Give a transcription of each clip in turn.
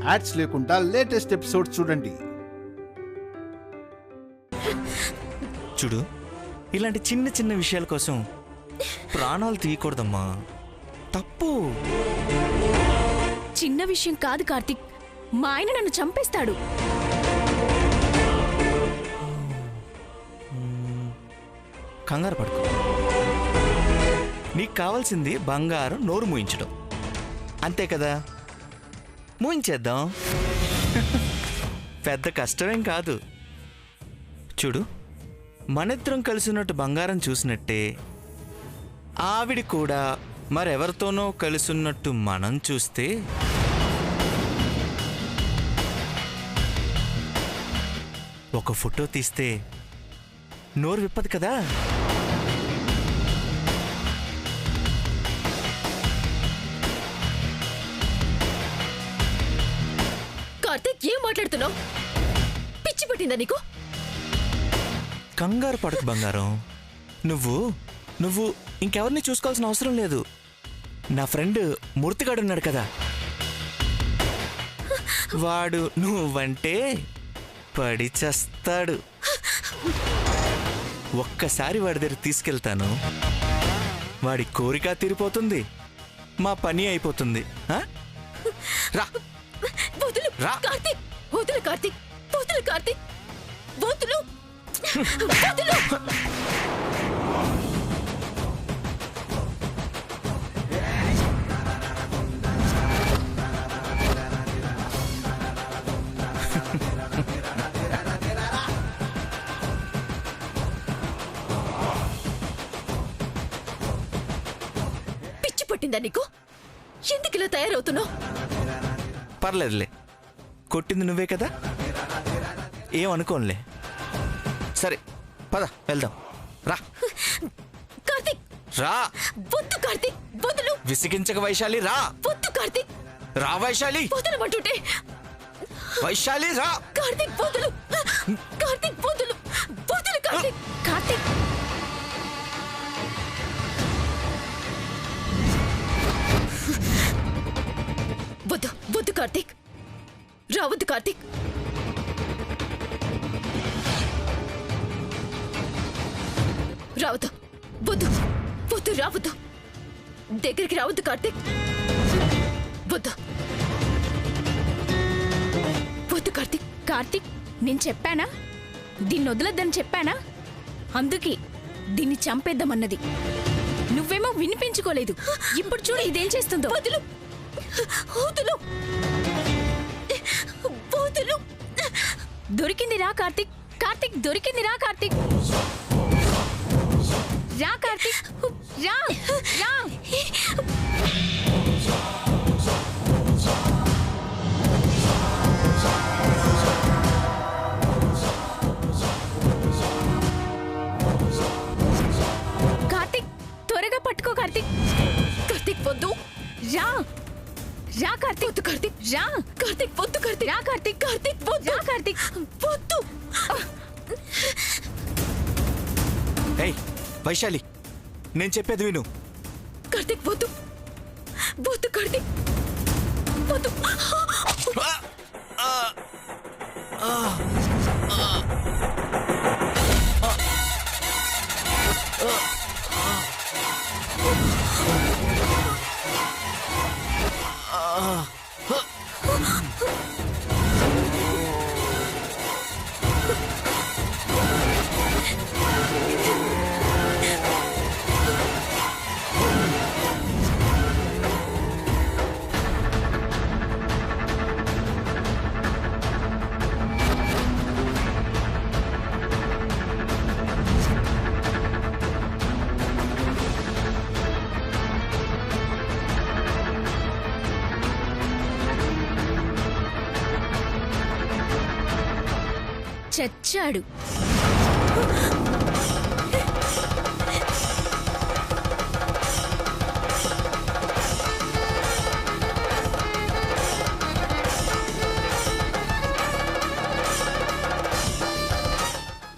Ads లేకుండా latest episodes చూడండి. చూడు, ఇలాంటి చిన్న చిన్న విషయాల కోసం ప్రాణాలు తీయకూడదమ్మా, తప్పు. చిన్న విషయం కాదు కార్తీక్, మా ఆయన నన్ను చంపేస్తాడు. కంగారు పడుకో. నీకు కావాల్సింది బంగారం నోరు మూయించడం, అంతే కదా? మూయించేద్దాం. పెద్ద కష్టమేం కాదు. చూడు, మనిద్దరం కలిసినట్టు బంగారం చూసినట్టే ఆవిడ కూడా మరెవరితోనో కలిసిన్నట్టు మనం చూస్తే ఒక ఫోటో తీస్తే నోరు విప్పదు కదా. కార్తీక్, ఏం మాట్లాడుతున్నావు? పిచ్చి పట్టిందా నీకు? కంగారు పడకు బంగారం. నువ్వు ఇంకెవరిని చూసుకోవాల్సిన అవసరం లేదు. నా ఫ్రెండ్ మూర్తిగాడు ఉన్నాడు కదా, వాడు నువ్వంటే పడి చేస్తాడు. ఒక్కసారి వాడి దగ్గర తీసుకెళ్తాను, వాడి కోరిక తీరిపోతుంది, మా పని అయిపోతుంది. రా రా. కార్తీక్, వదులు కార్తీక్, వదులు కార్తీక్, వదులు, వదులు. పిచ్చి పట్టిందా నీకు? ఎందుకు ఇలా తయారవుతున్నావు? పర్లేదులే, కొట్టింది నువ్వే కదా, ఏమనుకోనులే. సరే పద వెళ్దాం. రా కార్తీక్, రా. వద్దు కార్తీక్, వదులు. విసిగించక వైశాలి, రా. వద్దు కార్తీక్, రా వైశాలి. వదలమంటుంటే. వైశాలి రా. కార్తీక్ వదులు, కార్తీక్ వదులు, వదులు కార్తీక్. కార్తీక్, వద్దు వద్దు కార్తీక్, రావద్దు కార్తీక్. రావద్దు, వద్దు వద్దు, రావద్దు, దగ్గరికి రావద్దు కార్తీక్, వద్దు వద్దు కార్తీక్. కార్తీక్, నేను చెప్పానా దీన్ని వదలొద్దని? చెప్పానా? అందుకే దీన్ని చంపేద్దామన్నది. నువ్వేమో వినిపించుకోలేదు. ఇప్పుడు చూడు ఇదేం చేస్తుందో. వదులు, వదులు, వదులు. దొరికింది రా కార్తీక్, కార్తీక్ దొరికింది రా కార్తీక్, రా కార్తీక్, రా రా. కార్తీక్, త్వరగా పట్టుకో కార్తీక్. కార్తీక్ వద్దు, రా రా కార్తీక్, వద్దు కార్తీక్, రా కార్తీక్, వద్దు కార్తీక్, రా కార్తీక్, కార్తీక్ వద్దు, రా కార్తీక్, వద్దు. ఏయ్ వైశాలి, నేను చెప్పేది విను. కార్తీక్ వద్దు, వద్దు కార్తీక్, వద్దు. చచ్చాడు.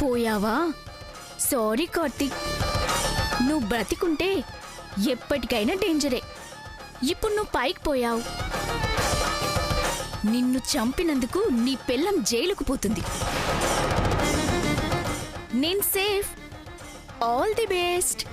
పోయావా? సారీ కార్తీక్, నువ్వు బ్రతికుంటే ఎప్పటికైనా డేంజరే. ఇప్పుడు నువ్వు పైకి పోయావు, నిన్ను చంపినందుకు నీ పెళ్ళం జైలుకు పోతుంది. నేను సేఫ్. All the best.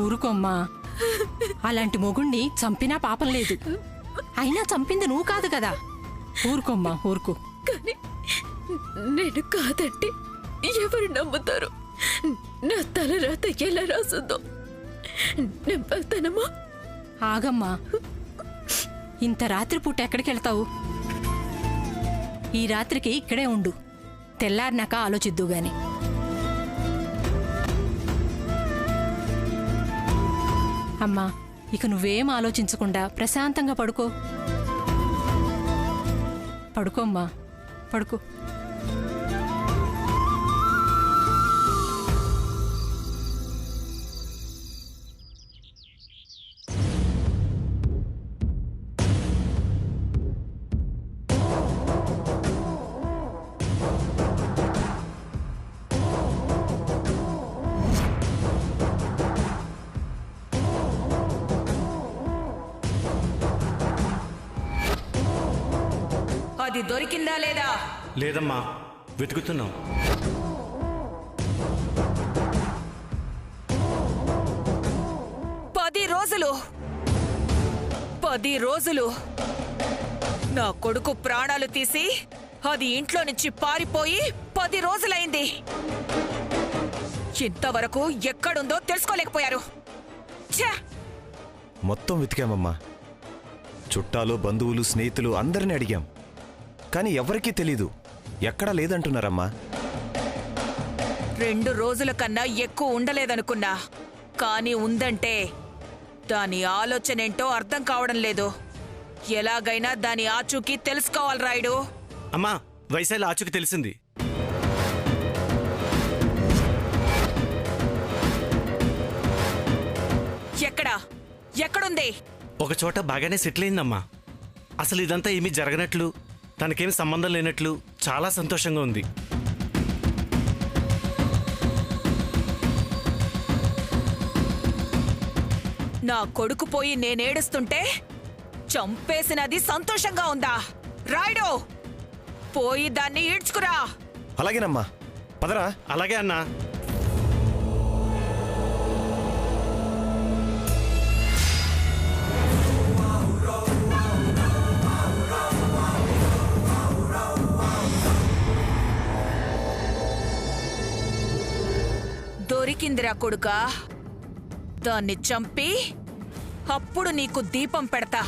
ఊరుకోమ్మా, అలాంటి మొగుణ్ణి చంపినా పాపం లేదు. అయినా చంపింది నువ్వు కాదు కదా. ఊరుకోమ్మా, ఊరుకో. కానీ నేను కాదంటే ఎవరు నమ్ముతారు? నా తల రాత ఎలా రాసుందో నమ్మతానమ్మా. ఆగమ్మా, ఇంత రాత్రిపూట ఎక్కడికెళ్తావు? ఈ రాత్రికి ఇక్కడే ఉండు. తెల్లారినాక ఆలోచిద్దు గాని. అమ్మా, ఇక నువ్వేం ఆలోచించకుండా ప్రశాంతంగా పడుకో. పడుకోమ్మా, పడుకో. అది దొరికిందా లేదా? లేదమ్మా, వెతుకుతున్నాం. పది రోజులు నా కొడుకు ప్రాణాలు తీసి అది ఇంట్లో నుంచి పారిపోయి 10 రోజులైంది. ఇంతవరకు ఎక్కడుందో తెలుసుకోలేకపోయారు. ఛే! మొత్తం వెతికామమ్మా. చుట్టాలు, బంధువులు, స్నేహితులు అందరినీ అడిగాం. కానీ ఎవరికీ తెలీదు. ఎక్కడా లేదంటున్నారమ్మా. 2 రోజుల కన్నా ఎక్కువ ఉండలేదనుకున్నా. కానీ ఉందంటే దాని ఆలోచనేంటో అర్థం కావడం లేదు. ఎలాగైనా దాని ఆచూకీ తెలుసుకోవాలి రాయుడు. అమ్మా, వైశాలి ఆచూకి తెలిసింది. ఎక్కడుంది? ఒక చోట బాగానే సెటిల్ అయిందమ్మా. అసలు ఇదంతా ఏమీ జరగనట్లు, తనకేమి సంబంధం లేనట్లు చాలా సంతోషంగా ఉంది. నా కొడుకు పోయి నేనేడుస్తుంటే చంపేసినది సంతోషంగా ఉందా? రాయుడు, పోయి దాన్ని ఈడ్చుకురా. అలాగేనమ్మా, పదరా. అలాగే అన్నా. దొరికిందిరా కొడుకా. దాన్ని చంపి అప్పుడు నీకు దీపం పెడతా.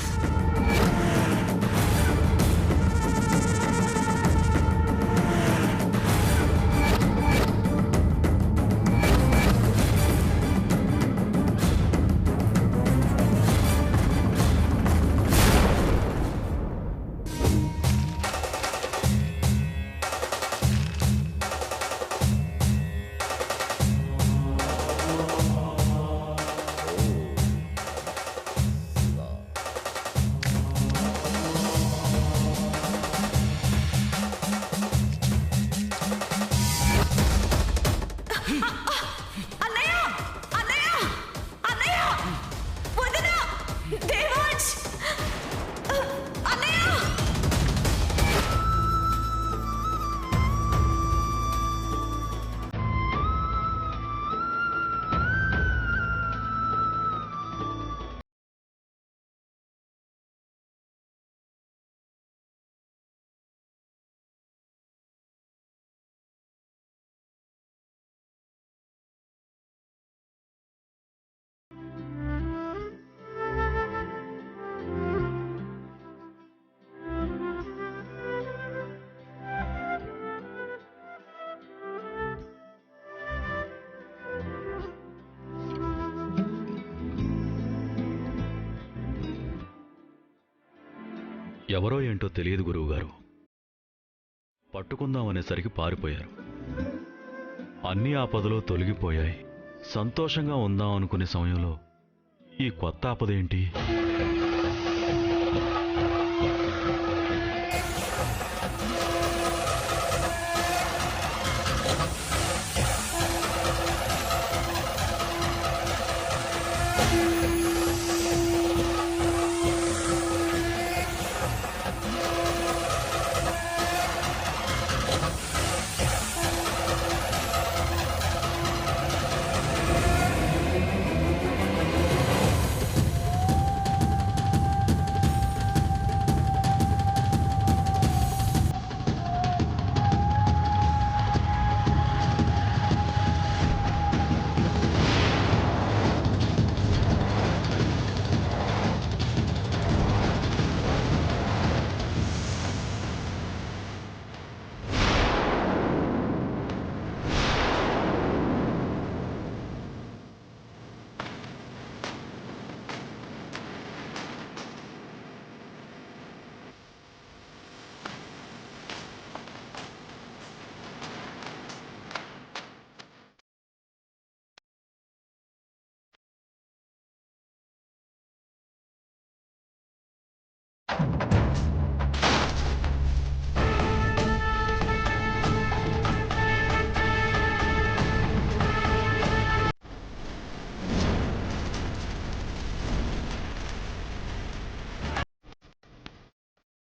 ఎవరో ఏంటో తెలియదు గురువుగారు. పట్టుకుందామనేసరికి పారిపోయారు. అన్ని ఆపదలో తొలగిపోయాయి. సంతోషంగా ఉందాం అనుకునే సమయంలో ఈ కొత్త ఆపదేంటి?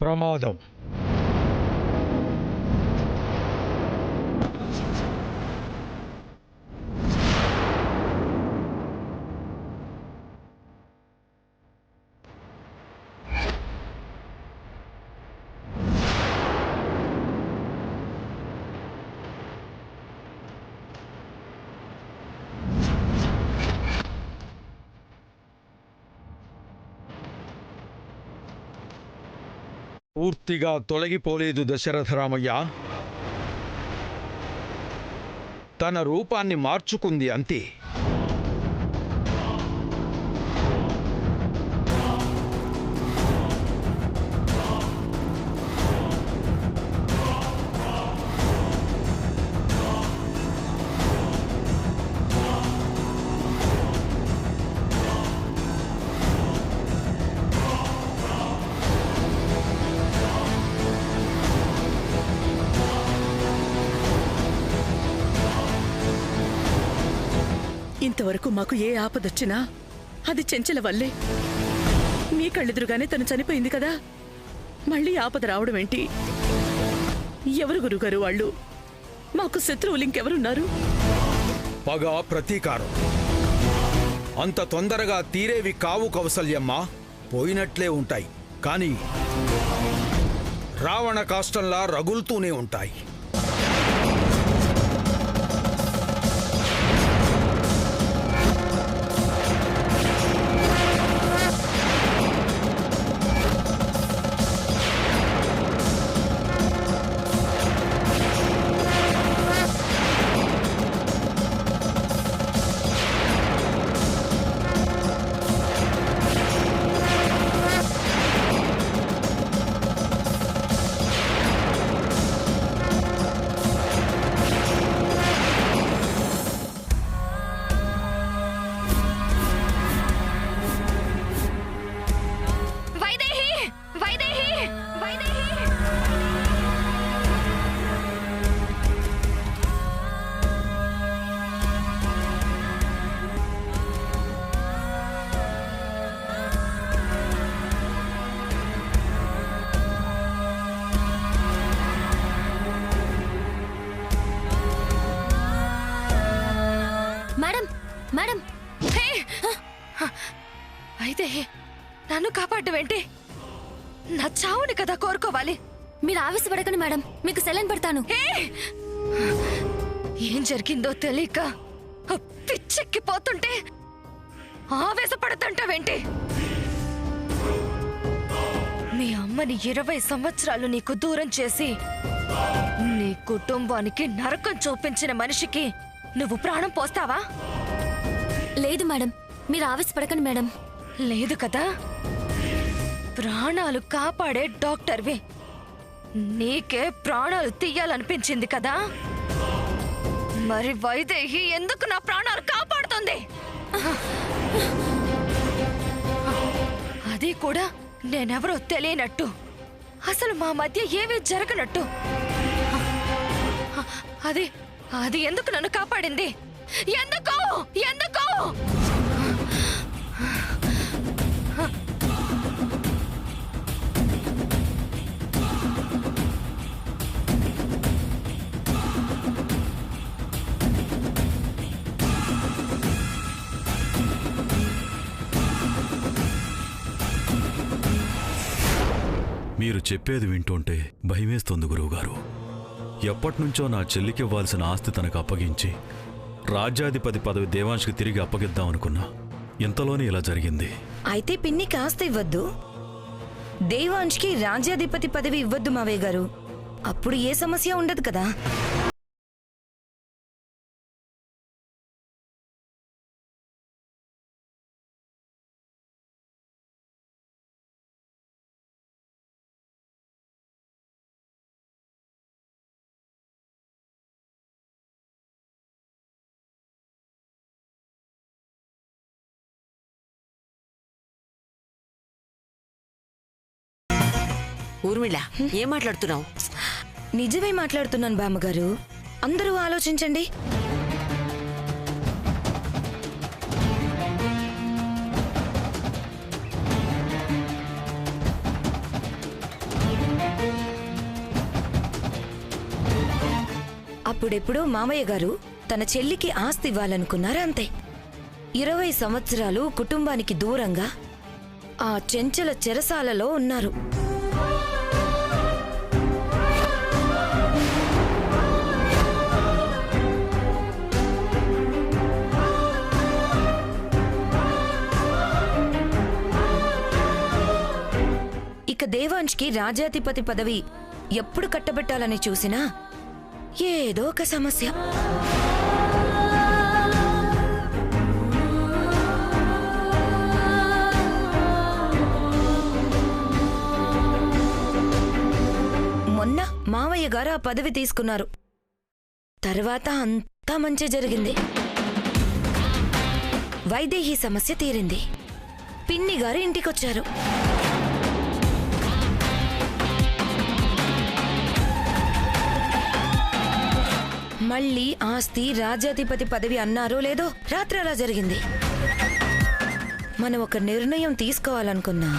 ప్రమాదం. పూర్తిగా తొలగిపోలేదు దశరథరామయ్య. తన రూపాన్ని మార్చుకుంది అంతే. ఇంతవరకు మాకు ఏ ఆపదొచ్చినా అది చెంచల వల్లే. మీ కళ్ళెదురుగానే తను చనిపోయింది కదా, మళ్ళీ ఆపద రావడం ఏంటి? ఎవరు గురుగారు వాళ్ళు? మాకు శత్రువులు ఇంకెవరున్నారు? పగ, ప్రతీకారం అంత తొందరగా తీరేవి కావు కౌసల్యమ్మ. పోయినట్లే ఉంటాయి, కానీ రావణ కాష్టంలా రగులుతూనే ఉంటాయి. మేడం, అయితే నన్ను కాపాడవేంటి? నా చావుని కదా కోరుకోవాలి. మీరు ఆవేశపడకండి మేడం, మీకు సెలైన్ పెడతాను. ఏం జరిగిందో తెలియక పిచ్చెక్కిపోతుంటే ఆవేశపడుతుంటావేంటి? మీ అమ్మని 20 సంవత్సరాలు నీకు దూరం చేసి నీ కుటుంబానికి నరకం చూపించిన మనిషికి నువ్వు ప్రాణం పోస్తావా? లేదు మేడం, మీరు ఆవేశపడకండి మేడం. లేదు కదా, ప్రాణాలు కాపాడే డాక్టర్వి, నీకే ప్రాణాలు తీయాలనిపించింది కదా? మరి వైదేహి ఎందుకు నా ప్రాణాలు కాపాడుతుంది? అది కూడా నేనెవరో తెలియనట్టు, అసలు మా మధ్య ఏమీ జరగనట్టు. అది అది ఎందుకు నన్ను కాపాడింది? ఎందుకు ఎందుకు? మీరు చెప్పేది వింటుంటే భయమేస్తోంది గురువుగారు. ఎప్పటినుంచో నా చెల్లికివ్వాల్సిన ఆస్తి తనకు అప్పగించి రాజ్యాధిపతి పదవి దేవాంష్కి తిరిగి అప్పగిద్దామనుకున్నా. ఇంతలోనే ఇలా జరిగింది. అయితే పిన్నికి ఆస్తి ఇవ్వద్దు, దేవాంష్కి రాజ్యాధిపతి పదవి ఇవ్వద్దు మావయ్య గారు. అప్పుడు ఏ సమస్య ఉండదు కదా. ఊర్మిళ, ఏం మాట్లాడుతున్నావు? నిజమే మాట్లాడుతున్నాను బామ్మగారు. అందరూ ఆలోచించండి. అప్పుడెప్పుడో మామయ్య గారు తన చెల్లికి ఆస్తి ఇవ్వాలనుకున్నారు, అంతే. 20 సంవత్సరాలు కుటుంబానికి దూరంగా ఆ చెంచల చెరసాలలో ఉన్నారు. ఇక దేవాంష్కి రాజ్యాధిపతి పదవి ఎప్పుడు కట్టబెట్టాలని చూసినా ఏదో ఒక సమస్య. మొన్న మావయ్య గారు ఆ పదవి తీసుకున్నారు. తర్వాత అంతా మంచి జరిగింది. వైదేహి సమస్య తీరింది. పిన్ని గారు ఇంటికొచ్చారు. మళ్ళీ ఆస్తి రాజ్యాధిపతి పదవి అన్నారో లేదో రాత్రి అలా జరిగింది. మనం ఒక నిర్ణయం తీసుకోవాలనుకున్నా,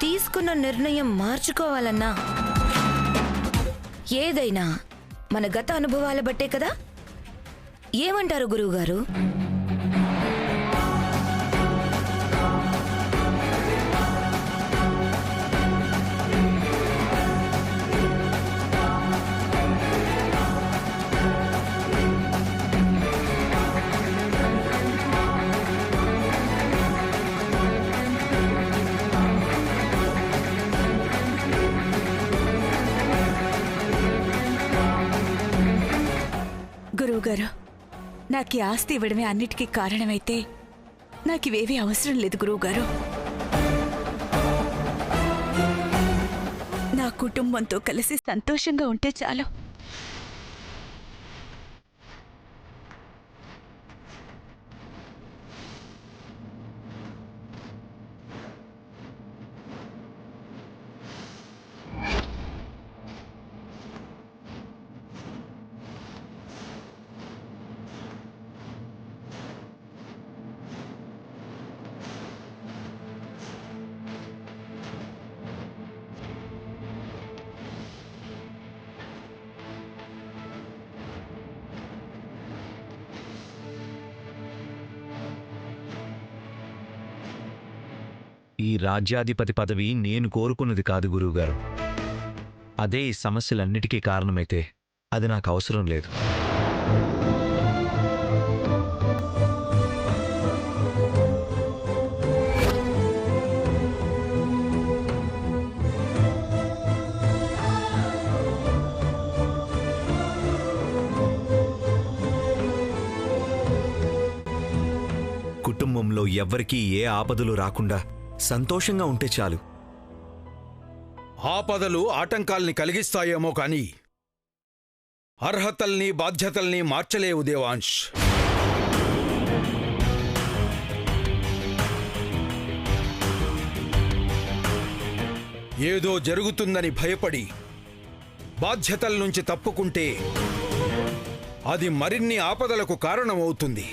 తీసుకున్న నిర్ణయం మార్చుకోవాలన్నా ఏదైనా మన గత అనుభవాల బట్టే కదా. ఏమంటారు గురువుగారు? గురువుగారు, నాకు ఈ ఆస్తి ఇవ్వడమే అన్నిటికీ కారణమైతే నాకివేవీ అవసరం లేదు గురువుగారు. నా కుటుంబంతో కలిసి సంతోషంగా ఉంటే చాలు. ఈ రాజ్యాధిపతి పదవి నేను కోరుకున్నది కాదు గురువుగారు. అదే ఈ సమస్యలన్నిటికీ కారణమైతే అది నాకు అవసరం లేదు. కుటుంబంలో ఎవ్వరికీ ఏ ఆపదలు రాకుండా సంతోషంగా ఉంటే చాలు. ఆపదలు ఆటంకాల్ని కలిగిస్తాయేమో కాని అర్హతల్ని బాధ్యతల్ని మార్చలేవు దేవాంశ్. ఏదో జరుగుతుందని భయపడి బాధ్యతల నుంచి తప్పుకుంటే అది మరిన్ని ఆపదలకు కారణమవుతుంది.